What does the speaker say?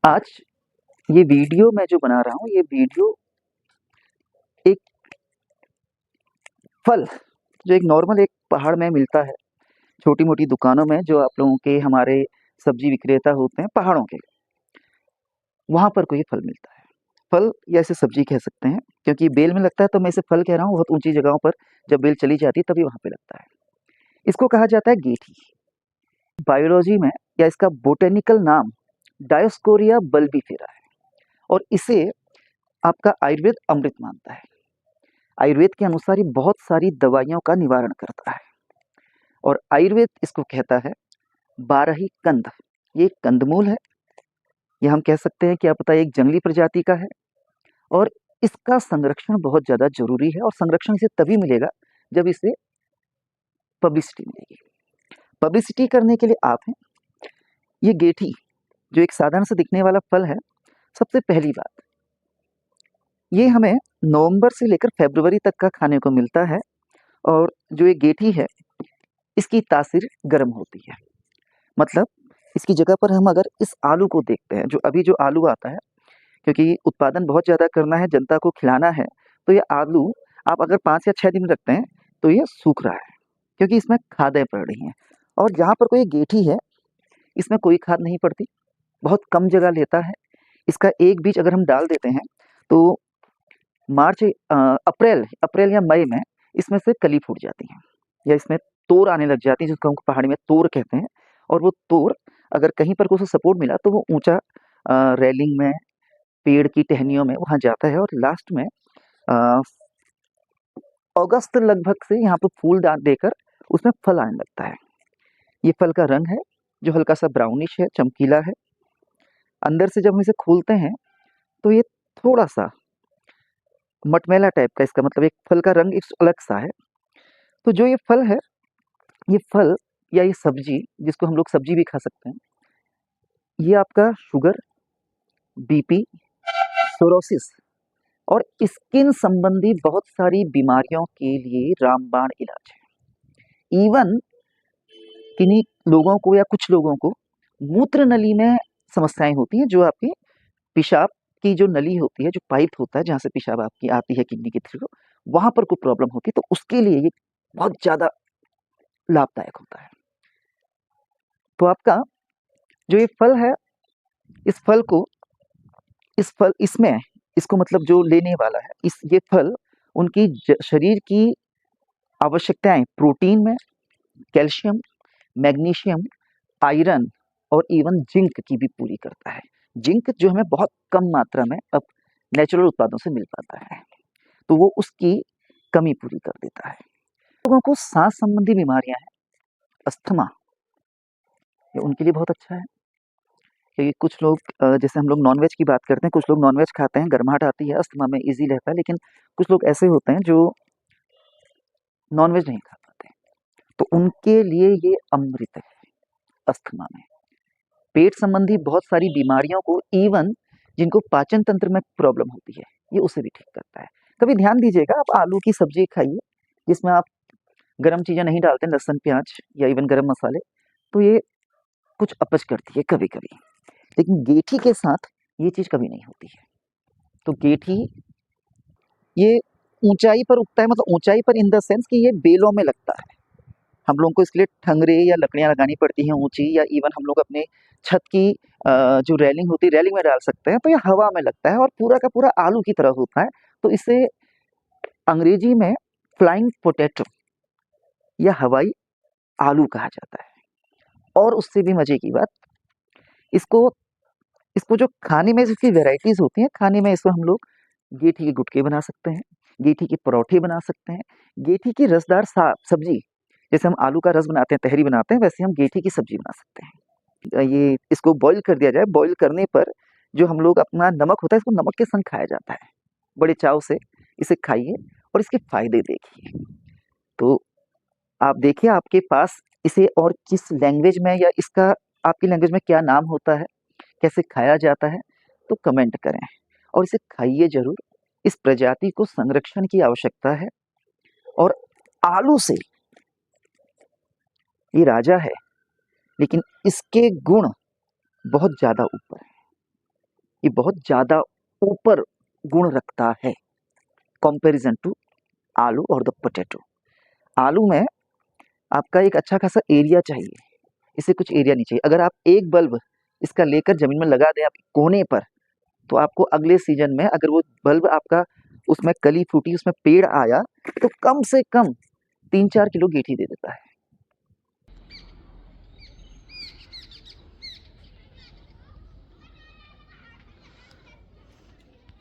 आज ये वीडियो मैं जो बना रहा हूँ, ये वीडियो एक फल जो एक नॉर्मल एक पहाड़ में मिलता है, छोटी-मोटी दुकानों में जो आप लोगों के हमारे सब्जी विक्रेता होते हैं पहाड़ों के, वहाँ पर कोई फल मिलता है। फल या इसे सब्जी कह सकते हैं, क्योंकि बेल में लगता है तो मैं इसे फल कह रहा हूँ, बहुत ऊँची जगहों पर जब बेल चली जाती है तभी वहाँ पे लगता है। इसको कहा जाता है गेठी। बायोलॉजी में या इसका बॉटेनिकल नाम डायोस्कोरिया बल्बीफेरा है और इसे आपका आयुर्वेद अमृत मानता है। आयुर्वेद के अनुसार ये बहुत सारी दवाइयों का निवारण करता है और आयुर्वेद इसको कहता है बारही कंद। ये एक कंदमूल है, ये हम कह सकते हैं कि आप बताइए एक जंगली प्रजाति का है और इसका संरक्षण बहुत ज़्यादा ज़रूरी है और संरक्षण इसे तभी मिलेगा जब इसे पब्लिसिटी मिलेगी। पब्लिसिटी करने के लिए आप हैं, ये गेठी जो एक साधारण से दिखने वाला फल है, सबसे पहली बात ये हमें नवंबर से लेकर फरवरी तक का खाने को मिलता है और जो ये गेठी है इसकी तासीर गर्म होती है। मतलब इसकी जगह पर हम अगर इस आलू को देखते हैं, जो अभी जो आलू आता है, क्योंकि उत्पादन बहुत ज़्यादा करना है, जनता को खिलाना है, तो ये आलू आप अगर 5 या 6 दिन रखते हैं, तो ये सूख रहा है, क्योंकि इसमें खादें पड़ रही हैं। और जहाँ पर कोई गेठी है, इसमें कोई खाद नहीं पड़ती, बहुत कम जगह लेता है। इसका एक बीज अगर हम डाल देते हैं, तो अप्रैल या मई में इसमें से कली फूट जाती है या इसमें तोर आने लग जाती है, जिसको हम पहाड़ी में तोर कहते हैं। और वो तोर अगर कहीं पर को उसे सपोर्ट मिला तो वो ऊंचा रेलिंग में, पेड़ की टहनियों में वहाँ जाता है और लास्ट में अ, अगस्त लगभग से यहाँ पर फूल देकर उसमें फल आने लगता है। ये फल का रंग है जो हल्का सा ब्राउनिश है, चमकीला है। अंदर से जब हम इसे खोलते हैं तो ये थोड़ा सा मटमैला टाइप का, इसका मतलब एक फल का रंग एक अलग सा है। तो जो ये फल है, ये फल या ये सब्जी, जिसको हम लोग सब्जी भी खा सकते हैं, ये आपका शुगर, बीपी, सोरोसिस और स्किन संबंधी बहुत सारी बीमारियों के लिए रामबाण इलाज है। इवन किन्हीं लोगों को या कुछ लोगों को मूत्र नली में समस्याएं होती हैं, जो आपकी पेशाब की जो नली होती है, जो पाइप होता है जहाँ से पेशाब आपकी आती है किडनी के थ्रू, वहाँ पर कोई प्रॉब्लम होती है, तो उसके लिए ये बहुत ज़्यादा लाभदायक होता है। तो आपका जो ये फल है, इस फल को इसमें इसको मतलब जो लेने वाला है, ये फल उनकी शरीर की आवश्यकताएं प्रोटीन में, कैल्शियम, मैग्नीशियम, आयरन और इवन जिंक की भी पूरी करता है। जिंक जो हमें बहुत कम मात्रा में अब नेचुरल उत्पादों से मिल पाता है, तो वो उसकी कमी पूरी कर देता है। लोगों को सांस संबंधी बीमारियां हैं, अस्थमा, ये उनके लिए बहुत अच्छा है, क्योंकि कुछ लोग जैसे हम लोग नॉनवेज की बात करते हैं, कुछ लोग नॉनवेज खाते हैं, गर्माहट आती है, अस्थमा में ईज़ी रहता है, लेकिन कुछ लोग ऐसे होते हैं जो नॉनवेज नहीं खा पाते, तो उनके लिए ये अमृत है। अस्थमा में, पेट संबंधी बहुत सारी बीमारियों को, इवन जिनको पाचन तंत्र में प्रॉब्लम होती है, ये उसे भी ठीक करता है। कभी ध्यान दीजिएगा, आप आलू की सब्जी खाइए जिसमें आप गरम चीज़ें नहीं डालते, लहसुन, प्याज या इवन गरम मसाले, तो ये कुछ अपच करती है कभी-कभी, लेकिन गेठी के साथ ये चीज़ कभी नहीं होती है। तो गेठी ये ऊँचाई पर उगता है, मतलब ऊँचाई पर इन द सेंस कि ये बेलों में लगता है। हम लोगों को इसके लिए ठंगरे या लकड़ियाँ लगानी पड़ती हैं ऊँची, या इवन हम लोग अपने छत की जो रेलिंग होती है, रेलिंग में डाल सकते हैं, तो ये हवा में लगता है और पूरा का पूरा आलू की तरह होता है। तो इसे अंग्रेजी में फ्लाइंग पोटैटो या हवाई आलू कहा जाता है। और उससे भी मज़े की बात, इसको इसको जो खाने में इसकी वैराइटीज़ होती हैं, खाने में इसको हम लोग गेठी के गुटके बना सकते हैं, गेठी के परोठे बना सकते हैं, गेठी की रसदार सब्जी, जैसे हम आलू का रस बनाते हैं, तहरी बनाते हैं, वैसे हम गेठी की सब्जी बना सकते हैं। ये इसको बॉयल कर दिया जाए, बॉयल करने पर जो हम लोग अपना नमक होता है, इसको नमक के संग खाया जाता है। बड़े चाव से इसे खाइए और इसके फ़ायदे देखिए। तो आप देखिए आपके पास इसे और किस लैंग्वेज में या इसका आपकी लैंग्वेज में क्या नाम होता है, कैसे खाया जाता है, तो कमेंट करें और इसे खाइए ज़रूर। इस प्रजाति को संरक्षण की आवश्यकता है और आलू से ये राजा है, लेकिन इसके गुण बहुत ज़्यादा ऊपर हैं। ये बहुत ज़्यादा ऊपर गुण रखता है कंपैरिजन टू आलू और द पोटैटो। आलू में आपका एक अच्छा खासा एरिया चाहिए, इसे कुछ एरिया नहीं चाहिए। अगर आप एक बल्ब इसका लेकर ज़मीन में लगा दें आप कोने पर, तो आपको अगले सीज़न में अगर वो बल्ब आपका उसमें कली फूटी, उसमें पेड़ आया, तो कम से कम 3-4 किलो गेंठी दे देता है।